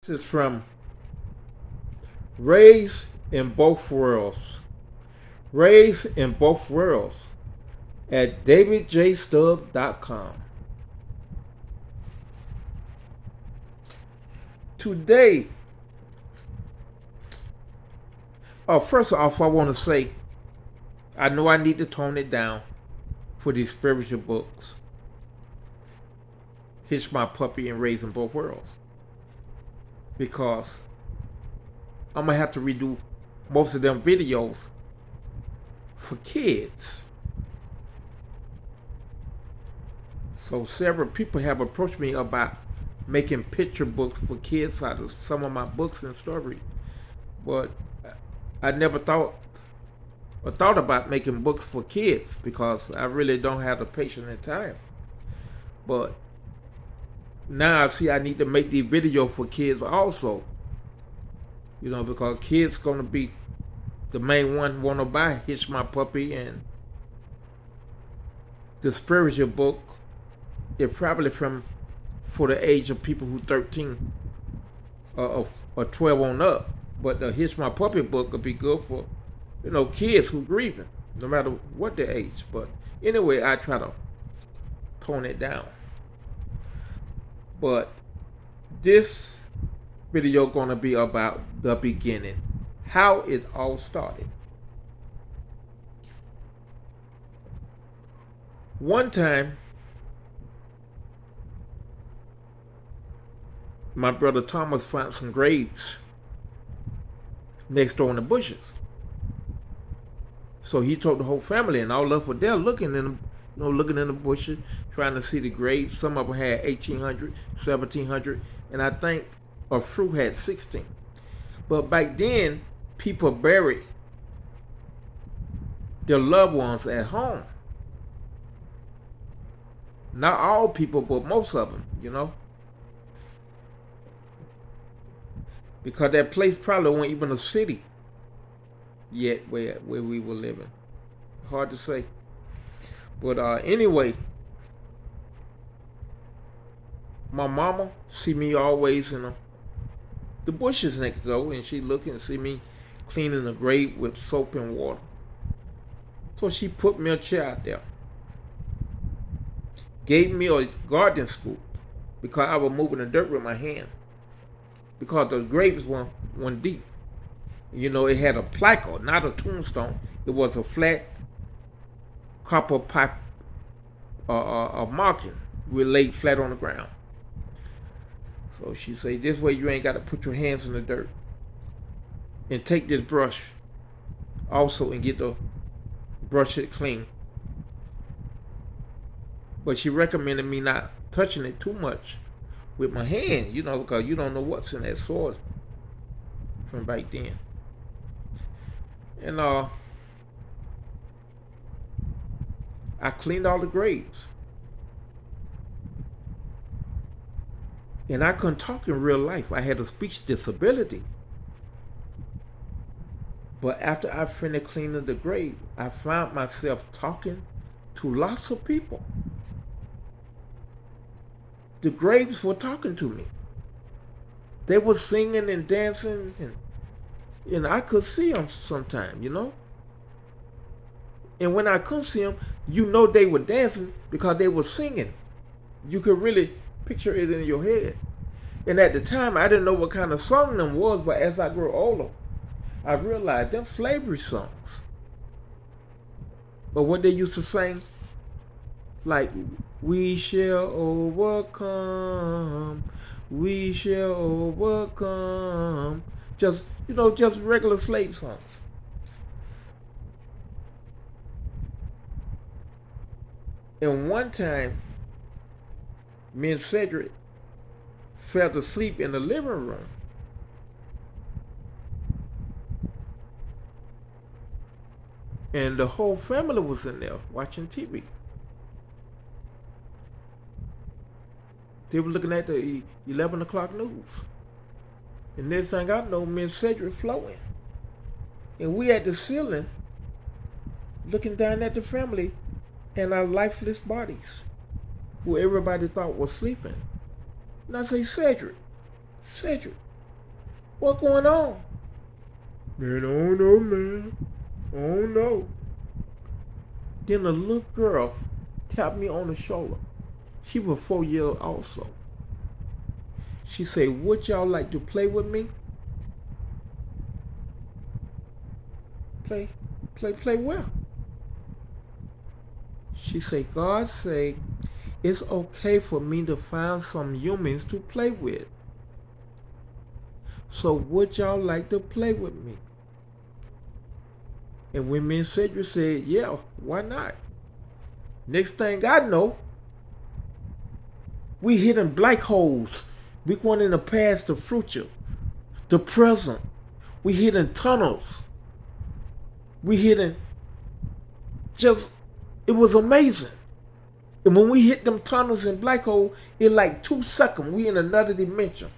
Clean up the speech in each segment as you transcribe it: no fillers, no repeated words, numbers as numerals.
This is from Raised in Both Worlds. Raised in Both Worlds at davidjstubbs.com. Today, first off, I want to say I know I need to tone it down for these spiritual books. Hitch My Puppy and Raised in Both Worlds. Because I'm going to have to redo most of them videos for kids. So several people have approached me about making picture books for kids out of some of my books and stories. But I never thought about making books for kids because I really don't have the patience and time. But now I see I need to make these videos for kids also. Because kids gonna be the main one wanna buy Hitch My Puppy, and the spiritual book is probably for the age of people who 13 or 12 on up. But the Hitch My Puppy book would be good for kids who grieving, no matter what their age. But anyway, I try to tone it down. But this video gonna be about the beginning, how it all started. One time, my brother Thomas found some graves next door in the bushes. So he told the whole family, and all of us were there looking in the bushes, trying to see the graves. Some of them had 1800, 1700, and I think a few had 16. But back then, people buried their loved ones at home. Not all people, but most of them, because that place probably wasn't even a city yet where we were living. Hard to say. But anyway, my mama see me always in the bushes next door, and she look and see me cleaning the grave with soap and water. So she put me a chair out there, gave me a garden scoop because I was moving the dirt with my hand, because the graves weren't deep. It had a plaque, not a tombstone. It was a flat copper pipe marking laid flat on the ground. So she said, this way you ain't got to put your hands in the dirt. And take this brush also and get the brush it clean. But she recommended me not touching it too much with my hand, because you don't know what's in that soil from back then. And I cleaned all the graves. And I couldn't talk in real life. I had a speech disability. But after I finished cleaning the grave, I found myself talking to lots of people. The graves were talking to me. They were singing and dancing, and I could see them sometimes, And when I couldn't see them, they were dancing because they were singing. You could really picture it in your head. And at the time, I didn't know what kind of song them was, but as I grew older, I realized them slavery songs. But what they used to sing, like, we shall overcome, we shall overcome. Just regular slave songs. And one time, me and Cedric fell asleep in the living room. And the whole family was in there watching TV. They were looking at the 11 o'clock news. And next thing I know, me and Cedric floating. And we at the ceiling looking down at the family and our lifeless bodies, who everybody thought was sleeping. And I say, Cedric, What going on? Man, I don't know, man. I don't know. Then a little girl tapped me on the shoulder. She was 4 years also. She said, would y'all like to play with me? Play well. She said, God said, it's okay for me to find some humans to play with. So would y'all like to play with me? And when me and Cedric said, yeah, why not? Next thing I know, we hitting black holes. We going in the past, the future, the present. We hitting tunnels. We hitting just, it was amazing. And when we hit them tunnels and black hole, in like 2 seconds, we in another dimension.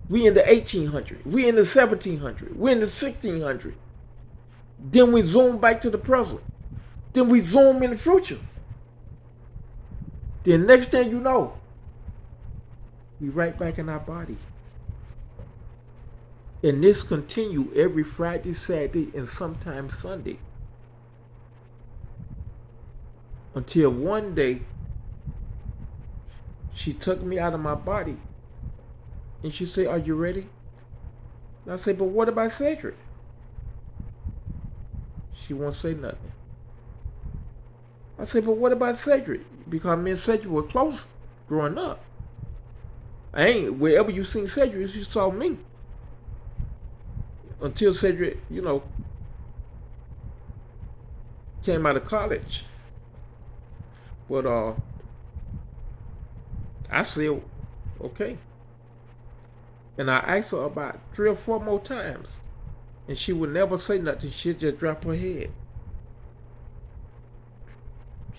We in the 1800s. We in the 1700s. We in the 1600s. Then we zoom back to the present. Then we zoom in the future. Then next thing you know, we right back in our body. And this continue every Friday, Saturday, and sometimes Sunday. Until one day, she took me out of my body. And she said, are you ready? And I said, but what about Cedric? She won't say nothing. I said, but what about Cedric? Because me and Cedric were close growing up. Wherever you seen Cedric, you saw me. Until Cedric, came out of college. But I said, okay. And I asked her about 3 or 4 more times. And she would never say nothing. She'd just drop her head.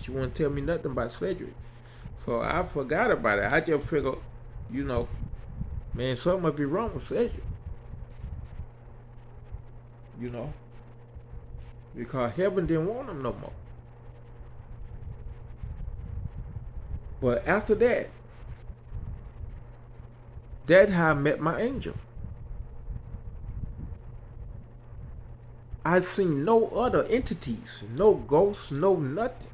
She wouldn't tell me nothing about Cedric. So I forgot about it. I just figured, man, something must be wrong with Cedric. Because heaven didn't want him no more. But after that's how I met my angel. I'd seen no other entities, no ghosts, no nothing.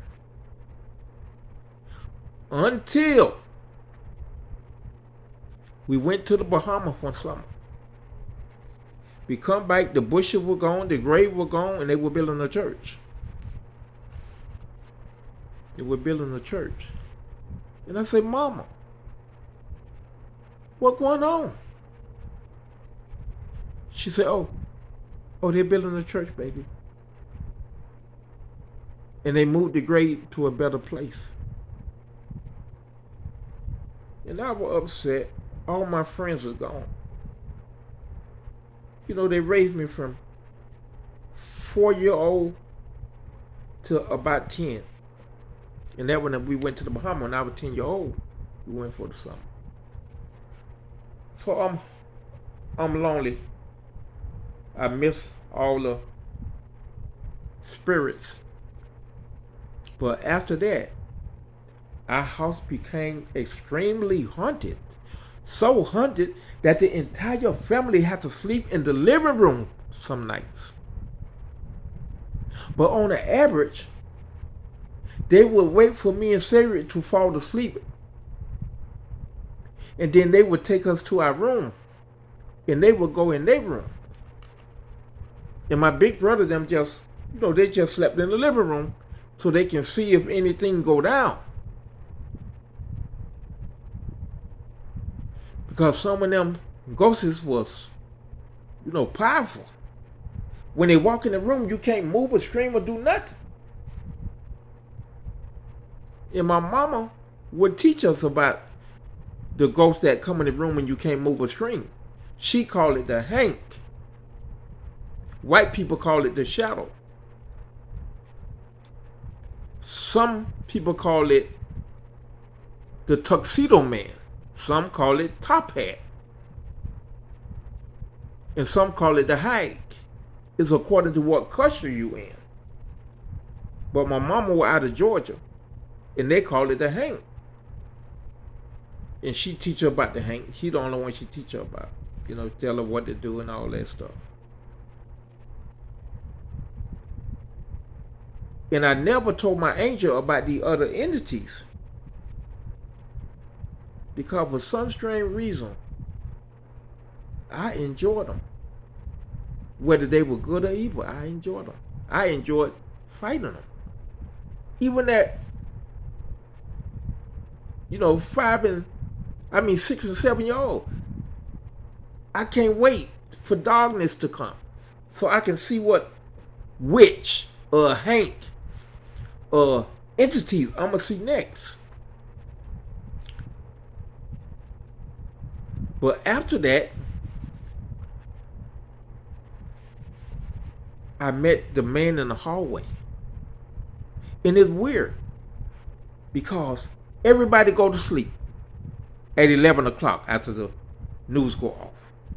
Until we went to the Bahamas one summer. We come back, the bushes were gone, the grave were gone, and they were building a church. They were building a church. And I said, Mama, what's going on? She said, oh, they're building a church, baby. And they moved the grave to a better place. And I was upset. All my friends are gone. They raised me from 4-year-old to about 10. And that when we went to the Bahamas, when I was 10-year-old, we went for the summer. So I'm lonely. I miss all the spirits. But after that, our house became extremely haunted. So haunted that the entire family had to sleep in the living room some nights. But on the average, they would wait for me and Cedric to fall asleep. And then they would take us to our room. And they would go in their room. And my big brother, them just, they just slept in the living room so they can see if anything go down. Because some of them ghosts was, powerful. When they walk in the room, you can't move or scream or do nothing. And my mama would teach us about the ghosts that come in the room when you can't move or scream. She called it the Hank. White people call it the shadow. Some people call it the tuxedo man. Some call it top hat. And some call it the hag. It's according to what culture you in. But my mama was out of Georgia, and they call it the hang. And she teach her about the hang. She the only one she teach her about. Tell her what to do and all that stuff. And I never told my angel about the other entities because for some strange reason, I enjoyed them. Whether they were good or evil, I enjoyed them. I enjoyed fighting them. Even at, 6 and 7 year old, I can't wait for darkness to come so I can see what witch or Hank or entities I'm going to see next. But after that, I met the man in the hallway. And it's weird because everybody go to sleep at 11 o'clock after the news go off.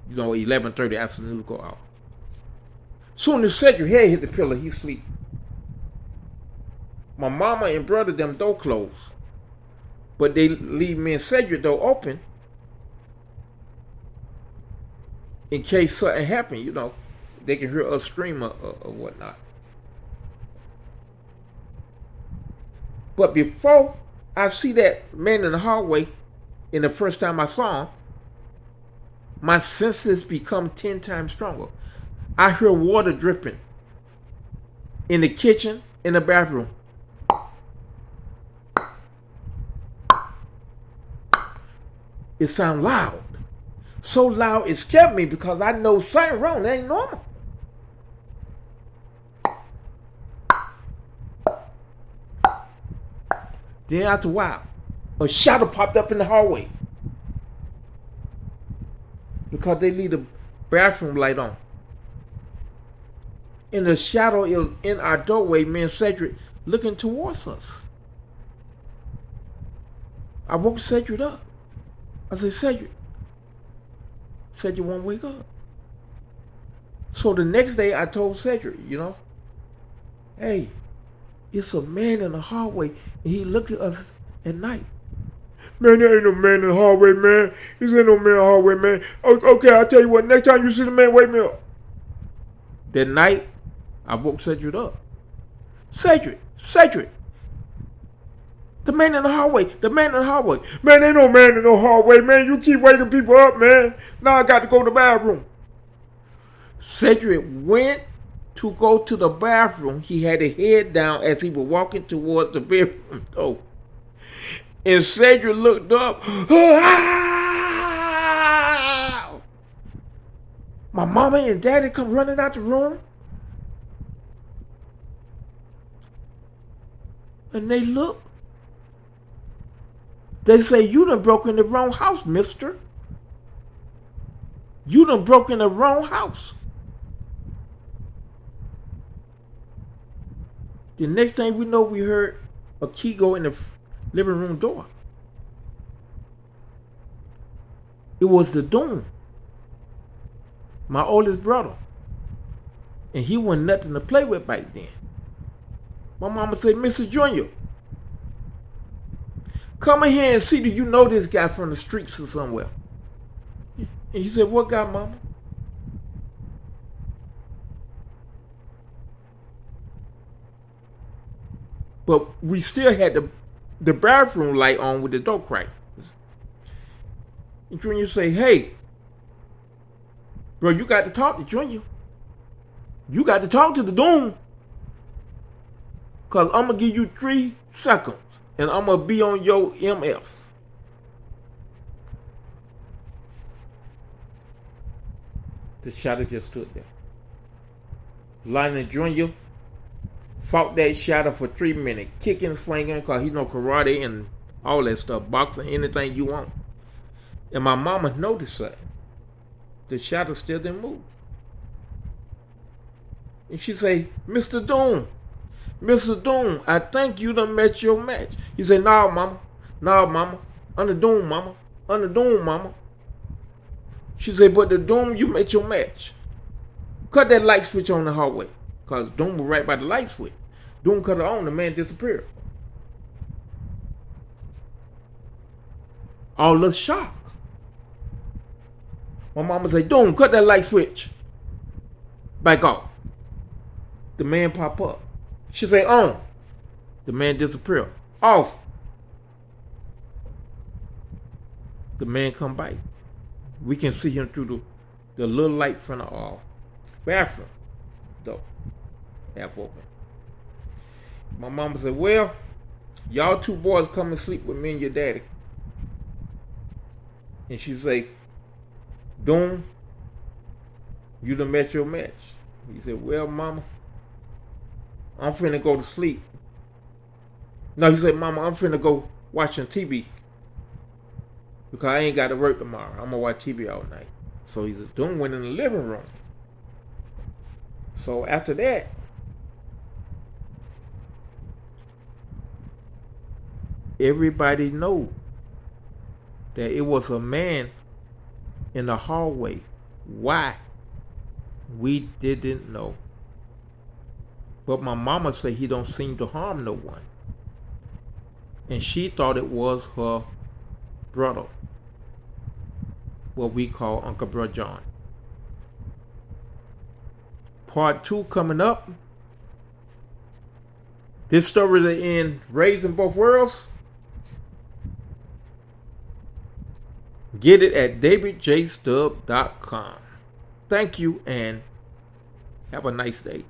11:30 after the news go off. Soon as Cedric head hit the pillow, he sleep. My mama and brother them door closed. But they leave me and Cedric door open in case something happened, they can hear us scream or whatnot. But before I see that man in the hallway, in the first time I saw him, my senses become 10 times stronger. I hear water dripping in the kitchen, in the bathroom. It sounds loud. So loud it scared me because I know something wrong. That ain't normal. Then after a while, a shadow popped up in the hallway because they leave the bathroom light on. And the shadow is in our doorway, me and Cedric looking towards us. I woke Cedric up. I said, Cedric won't wake up. So the next day I told Cedric, hey, it's a man in the hallway and he looked at us at night. Man, there ain't no man in the hallway, man. There ain't no man in the hallway, man. Okay, I'll tell you what, next time you see the man, wake me up. That night, I woke Cedric up. Cedric, the man in the hallway, Man, ain't no man in the hallway, man. You keep waking people up, man. Now I got to go to the bathroom. Cedric went to go to the bathroom. He had his head down as he was walking towards the bedroom door. And Cedric looked up. My mama and daddy come running out the room. And they look. They say, you done broke in the wrong house, mister. You done broke in the wrong house. The next thing we know, we heard a key go in the living room door. It was the Doom, my oldest brother. And he wasn't nothing to play with back then. My mama said, Mr. Junior, come in here and see, do you know this guy from the streets or somewhere? And he said, what guy, mama? But we still had the bathroom light on with the door crack. And Junior say, hey, bro, you got to talk to Junior. You got to talk to the Doom. Because I'm going to give you 3 seconds. And I'm going to be on your MF. The shadow just stood there. Lionel Jr. fought that shadow for 3 minutes. Kicking, slinging, because he know karate and all that stuff. Boxing, anything you want. And my mama noticed that. The shadow still didn't move. And she say, Mr. Doom, I think you done met your match. He said, no, mama. I'm the Doom, mama. She said, but the Doom, you met your match. Cut that light switch on the hallway. Because Doom was right by the light switch. Doom cut it on, the man disappeared. all the shock. My mama say, "Doom, cut that light switch back off." The man pop up. She say, "On." The man disappear. Off. The man come back. We can see him through the little light from the bathroom door, half open. My mama said, "Well, y'all two boys come and sleep with me and your daddy." And she say, "Doom, you done met your match." He said, "Well, mama, I'm finna go to sleep." No, he said, "Mama, I'm finna go watching TV because I ain't got to work tomorrow. I'm gonna watch TV all night." So he said, Doom went in the living room. So after that, everybody know that it was a man in the hallway. Why? We didn't know. But my mama said he don't seem to harm no one. And she thought it was her brother, what we call Uncle Bro John. Part 2 coming up. This story is in Raising Both Worlds. Get it at davidjstubbs.com. Thank you and have a nice day.